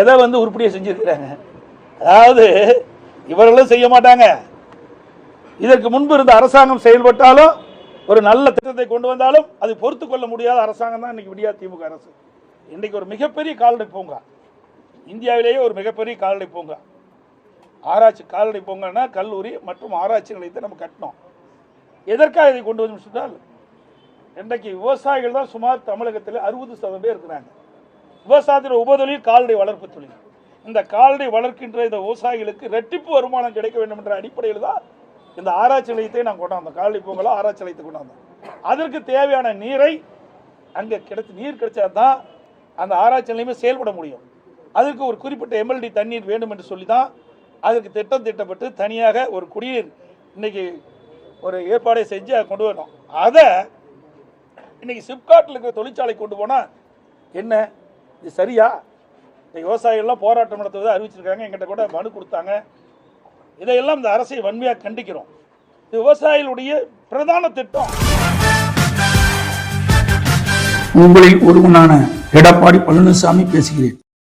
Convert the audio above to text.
எதை வந்து உருப்படியா செஞ்சிருக்கிறாங்க? அதாவது இவர்களும் செய்ய மாட்டாங்க. இதற்கு முன்பு இருந்த அரசாங்கம் செயல்பட்டாலும் ஒரு நல்ல திட்டத்தை கொண்டு வந்தாலும் அது பொறுத்து கொள்ள முடியாத அரசாங்கம் தான் இன்னைக்கு விடியா திமுக அரசு. இன்றைக்கு ஒரு மிகப்பெரிய கால்நடை பூங்கா, இந்தியாவிலேயே ஒரு மிகப்பெரிய கால்நடை பூங்கா, ஆராய்ச்சி கால்நடை பூங்கானா கல்லூரி மற்றும் ஆராய்ச்சி நிலையத்தை நம்ம கட்டினோம். எதற்காக இதை கொண்டு வந்து சொன்னால், இன்றைக்கு விவசாயிகள் தான் சுமார் தமிழகத்தில் 60% பேர் இருக்கிறாங்க. விவசாயத்தில் உபதொழில் கால்நடை வளர்ப்பு தொழில். இந்த கால்நடை வளர்க்கின்ற இந்த விவசாயிகளுக்கு ரெட்டிப்பு வருமானம் கிடைக்க வேண்டும் என்ற அடிப்படையில் தான் இந்த ஆராய்ச்சி நிலையத்தை நான் கொண்டாந்தோம். கால்நடை பூங்கா ஆராய்ச்சி நிலையத்தை கொண்டாந்தோம். அதற்கு தேவையான நீரை அங்கே நீர் கிடைச்சா தான் அந்த ஆராய்ச்சி நிலையமே செயல்பட முடியும். அதற்கு ஒரு குறிப்பிட்ட எம்எல்டி தண்ணீர் வேண்டும் என்று சொல்லி தான் அதற்கு திட்டப்பட்டு தனியாக ஒரு குடிநீர் இன்னைக்கு ஒரு ஏற்பாடை செஞ்சு அதை கொண்டு வரணும். அதை இன்னைக்கு சிப்காட்டில் இருக்கிற தொழிற்சாலை கொண்டு போனால் என்ன, இது சரியா? இன்னைக்கு விவசாயிகள்லாம் போராட்டம் நடத்துவதை அறிவிச்சிருக்காங்க, எங்கிட்ட கூட மனு கொடுத்தாங்க. இதையெல்லாம் இந்த அரசை வன்மையாக கண்டிக்கிறோம். இது விவசாயிகளுடைய பிரதான திட்டம். உங்களில் ஒருவனான எடப்பாடி பழனிசாமி பேசுகிறேன்.